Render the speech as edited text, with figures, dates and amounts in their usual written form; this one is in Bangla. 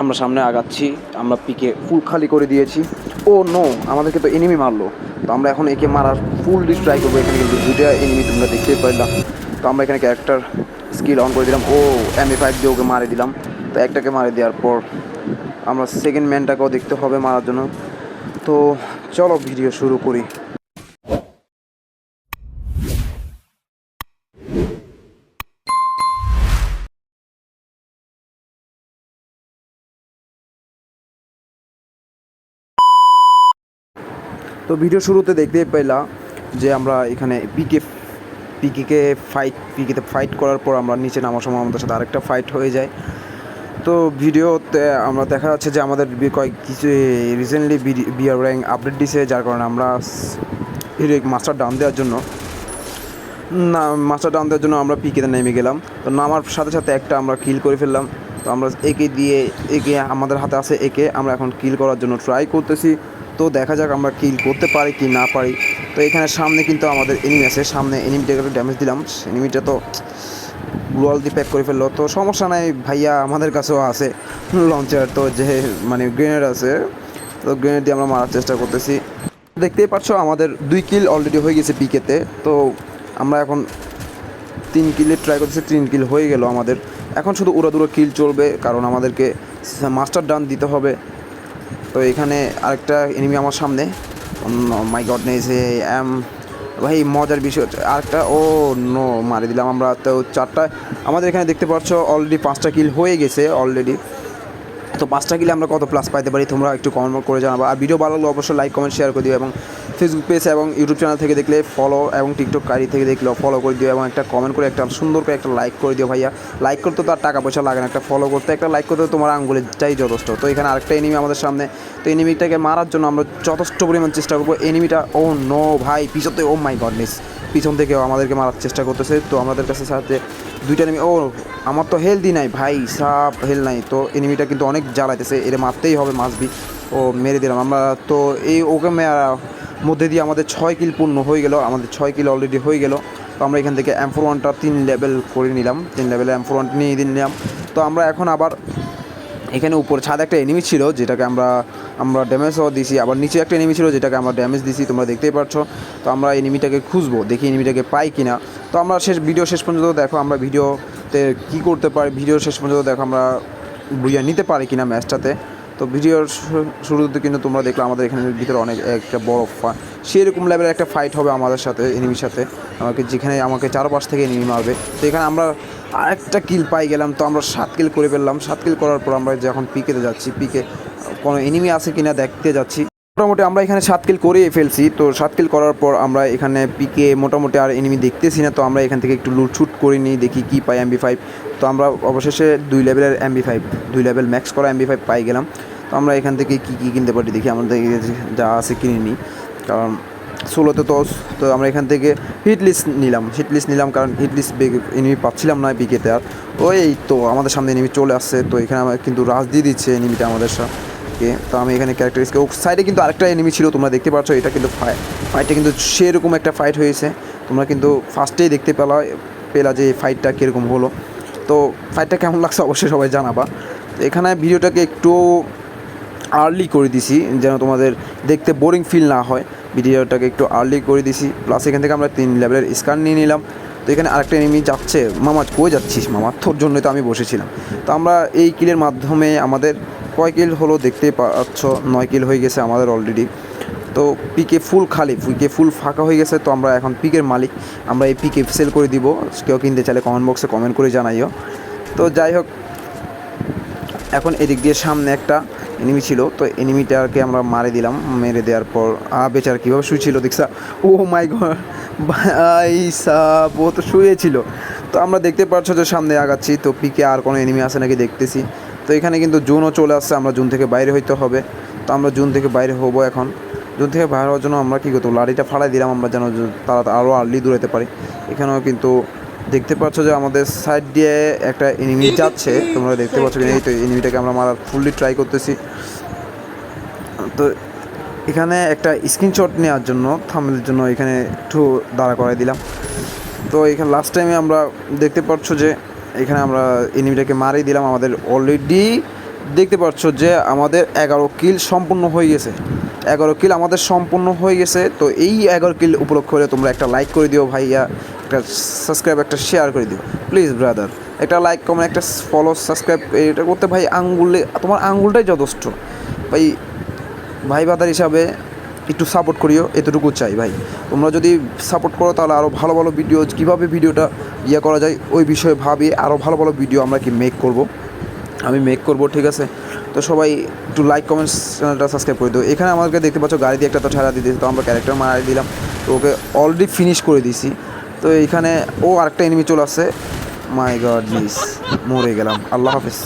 আমরা সামনে আগাচ্ছি। আমরা পিকে ফুল খালি করে দিয়েছি। ও নো, আমাদেরকে তো এনিমি মারলো। তো আমরা এখন একে মারার ফুল ট্রাই করবো। এখানে কিন্তু দুইটা এনিমি তোমরা দেখতেই পারলাম। তো আমরা এখানে ক্যারেক্টার স্কিল অন করে দিলাম। ও MP5 দিয়ে ওকে মারে দিলাম। তো একটাকে মারে দেওয়ার পর আমরা সেকেন্ড ম্যানটাকেও দেখতে হবে মারার জন্য। তো চলো ভিডিও শুরু করি। তো ভিডিও শুরুতে দেখতেই পেলাম যে আমরা এখানে পিকেতে ফাইট করার পর আমরা নিচে নামার সময় আমাদের সাথে আরেকটা ফাইট হয়ে যায়। তো ভিডিওতে আমরা দেখা যাচ্ছে যে আমাদের কিছু রিসেন্টলি বিআর র্যাঙ্ক আপডেট দিছে, যার কারণে আমরা মাস্টার ডাউন দেওয়ার জন্য আমরা পিকেতে নেমে গেলাম। তো নামার সাথে সাথে একটা আমরা কিল করে ফেললাম। তো আমরা একে আমাদের হাতে আছে, একে আমরা এখন কিল করার জন্য ট্রাই করতেছি। তো দেখা যাক আমরা কিল করতে পারি কি না পারি। তো এখানে সামনে কিন্তু আমাদের এনিমি আছে, সামনে এনিমিটাকে একটু ড্যামেজ দিলাম। এনিমিটা তো গ্লোয়াল দিয়ে প্যাক করে ফেললো। তো সমস্যা নাই ভাইয়া, আমাদের কাছেও আছে লঞ্চার, তো যে মানে গ্রেনেড আছে। তো গ্রেনেড দিয়ে আমরা মারার চেষ্টা করতেছি। দেখতেই পাচ্ছ আমাদের 2 কিল অলরেডি হয়ে গেছে পিকেতে। তো আমরা এখন 3 কিলের ট্রাই করতেছি। 3 কিল হয়ে গেল আমাদের। এখন শুধু উড়াদুড়ো কিল চলবে, কারণ আমাদেরকে মাস্টার ডান দিতে হবে। তো এখানে আরেকটা এনিমি আমার সামনে। মাই গডনেস, ভাই মজার বিষয় হচ্ছে আরেকটা, ও নো, মারি দিলাম আমরা। তো 4টা আমাদের এখানে দেখতে পাচ্ছ অলরেডি 5টা কিল হয়ে গেছে অলরেডি। তো 5টা কিলে আমরা কত প্লাস পাইতে পারি তোমরা একটু কমেন্ট করে জানাবো। আর ভিডিও ভালো লাগলে অবশ্যই লাইক কমেন্ট শেয়ার করে দিও, এবং ফেসবুক পেজ এবং ইউটিউব চ্যানেল থেকে দেখলে ফলো, এবং টিকটক আইডি থেকে দেখলেও ফলো করে দিও, এবং একটা কমেন্ট করে একটা সুন্দর করে একটা লাইক করে দিও ভাইয়া। লাইক করতে তো আর টাকা পয়সা লাগে না, একটা ফলো করতে, একটা লাইক করতে তোমার আঙ্গুলেরটাই যথেষ্ট। তো এখানে আরেকটা এনিমি আমাদের সামনে। তো এনিমিটাকে মারার জন্য আমরা যথেষ্ট পরিমাণ চেষ্টা করবো। এনিমিটা, ও নো ভাই, পিছতে, ও মাই গডনেস, পিছন থেকেও আমাদেরকে মারার চেষ্টা করতেছে। তো আমাদের কাছে সাথে 2টা এনিমি। ও আমার তো হেলদি নাই ভাই, সব হেল নাই। তো এনিমিটা কিন্তু অনেক জ্বালাইতেছে, এর মারতেই হবে, মাসবি। ও মেরে দিলাম আমরা। তো এই ওকে মধ্যে দিয়ে আমাদের 6 কিল পূর্ণ হয়ে গেল। আমাদের 6 কিল অলরেডি হয়ে গেল। তো আমরা এখান থেকে M41টা 3 লেভেল করে নিলাম, 3 লেভেলে M41 নিয়ে নিলাম। তো আমরা এখন আবার এখানে উপরে ছাদে একটা এনিমি ছিল, যেটাকে আমরা ড্যামেজও দিছি। আবার নিচে একটা এনিমি ছিল, যেটাকে আমরা ড্যামেজ দিছি, তোমরা দেখতেই পাচ্ছ। তো আমরা এনিমিটাকে খুঁজবো, দেখি এনিমিটাকে পাই কিনা। তো আমরা ভিডিও শেষ পর্যন্ত দেখো, আমরা ভিডিওতে কী করতে পারি, ভিডিও শেষ পর্যন্ত দেখো আমরা বুঝিয়ে নিতে পারি কিনা ম্যাচটাতে। তো ভিডিওর শুরুতে কিন্তু তোমরা দেখলে আমাদের এখানে ভিতরে অনেক একটা বড় সেরকম লেভেলের একটা ফাইট হবে আমাদের সাথে, এনিমির সাথে, যেখানে আমাকে চারপাশ থেকে এনিমি মারবে। তো এখানে আমরা আরেকটা কিল পাই গেলাম। তো আমরা 7 কিল করে ফেললাম। 7 কিল করার পর আমরা যখন পিকেতে যাচ্ছি, পিকে কোনো এনিমি আছে কিনা দেখতে যাচ্ছি। মোটামুটি আমরা এখানে 7 কিল করে ফেলছি। তো 7 কিল করার পর আমরা এখানে পিকে মোটামুটি আর এনিমি দেখতেছি না। তো আমরা এখান থেকে একটু লুটশুট করে নিই, দেখি কী পাই। MP5। তো আমরা অবশেষে 2 লেভেলের MP5, 2 লেভেল ম্যাক্স করা MP5 পাই গেলাম। তো আমরা এখান থেকে কী কিনতে পারি দেখি, আমাদের যা আছে কিনে নিই, কারণ ষোলোতে তো আমরা এখান থেকে হিট লিস্ট নিলাম, কারণ হিট লিস্ট এনিমি পাচ্ছিলাম না পিকেতে। আর ওই তো আমাদের সামনে এনিমি চলে আসছে। তো এখানে আমার কিন্তু রাজ দিয়ে দিচ্ছে এনিমিটা আমাদের সাথে। তো আমি এখানে ক্যারেক্টারিস্টিক, ও সাইডে কিন্তু আরেকটা এনিমি ছিল, তোমরা দেখতে পাচ্ছ। এটা কিন্তু ফাইটটা কিন্তু সেরকম একটা ফাইট হয়েছে। তোমরা কিন্তু ফার্স্টেই দেখতে পেলা যে ফাইটটা কীরকম হলো। তো ফাইটটা কেমন লাগছে অবশ্যই সবাই জানাবা। তো এখানে ভিডিওটাকে একটু আর্লি করে দিছি, যেন তোমাদের দেখতে বোরিং ফিল না হয়। ভিডিওটাকে একটু আর্লি করে দিছি। প্লাস এখান থেকে আমরা 3 লেভেলের স্কান নিয়ে নিলাম। তো এখানে আরেকটা এনিমি যাচ্ছে। মামা কই যাচ্ছিস মামা, তোর জন্যই তো আমি বসেছিলাম। তো আমরা এই কিলের মাধ্যমে আমাদের কয় কিল হলো দেখতেই পাচ্ছ, 9 কিল হয়ে গেছে আমাদের অলরেডি। তো পিকে ফুল ফাঁকা হয়ে গেছে। তো আমরা এখন পিকের মালিক, আমরা এই পিকে সেল করে দিব। কেউ কিনতে চাইলে কমেন্ট বক্সে কমেন্ট করে জানাইও। তো যাই হোক, এখন এদিক দিয়ে সামনে একটা এনিমি ছিল। তো এনিমিটাকে আমরা মেরে দেওয়ার পর বেচার কীভাবে শুয়েছিল দেখছা। ও মাই গড ভাই সাব, ও তো শুয়েছিল। তো আমরা দেখতে পাচ্ছ যে সামনে আগাচ্ছি। তো পিকে আর কোনো এনিমি আছে নাকি দেখতেছি। তো এখানে কিন্তু জোনও চলে আসছে, আমরা জোন থেকে বাইরে হইতে হবে। তো আমরা জোন থেকে বাইরে হবো। এখন জোন থেকে বাইরে হওয়ার জন্য আমরা কী করতে, লাড়িটা ফাড়াই দিলাম আমরা, যেন তারা আরও আর্লি দৌড়াতে পারি। এখানেও কিন্তু দেখতে পাচ্ছ যে আমাদের সাইড দিয়ে একটা এনিমি যাচ্ছে, তোমরা দেখতে পাচ্ছ। এই তো এনিমিটাকে আমরা মারার ফুললি ট্রাই করতেছি। তো এখানে একটা স্ক্রিনশট নেওয়ার জন্য, থাম্বনেলের জন্য এখানে একটু দাঁড়া করাই দিলাম। তো এখানে লাস্ট টাইমে আমরা দেখতে পাচ্ছ যে এখানে আমরা এনিমিটাকে মারিয়ে দিলাম। আমাদের অলরেডি দেখতে পাচ্ছ যে আমাদের 11 কিল সম্পূর্ণ হয়ে গেছে। 11 কিল আমাদের সম্পূর্ণ হয়ে গেছে। তো এই 11 কিল উপলক্ষ হলে তোমরা একটা লাইক করে দিও ভাইয়া, একটা সাবস্ক্রাইব, একটা শেয়ার করে দিও প্লিজ ব্রাদার। একটা লাইক, কমেন্ট, একটা ফলো, সাবস্ক্রাইব এটা করতে ভাই আঙ্গুলে, তোমার আঙ্গুলটাই যথেষ্ট ভাই। ভাই বাদার হিসাবে একটু সাপোর্ট করিও, এতটুকু চাই ভাই। তোমরা যদি সাপোর্ট করো তাহলে আরও ভালো ভালো ভিডিও, কীভাবে ভিডিওটা করা যায় ওই বিষয়ে ভাবি আরও ভালো ভালো ভিডিও আমরা আমি মেক করব, ঠিক আছে। তো সবাই একটু লাইক, কমেন্টস, চ্যানেলটা সাবস্ক্রাইব করে দিও। এখানে আমাকে দেখতে পাচ্ছ গাড়ি দিয়ে একটা তো ঠেলা দিয়ে দিয়েছে, তো আমরা ক্যারেক্টার মারা দিলাম, তো ওকে অলরেডি ফিনিশ করে দিয়েছি। তো এইখানে ও আরেকটা এনিমি চলে আসছে, মাই গড মিস, মরে গেলাম। আল্লাহ হাফেজ।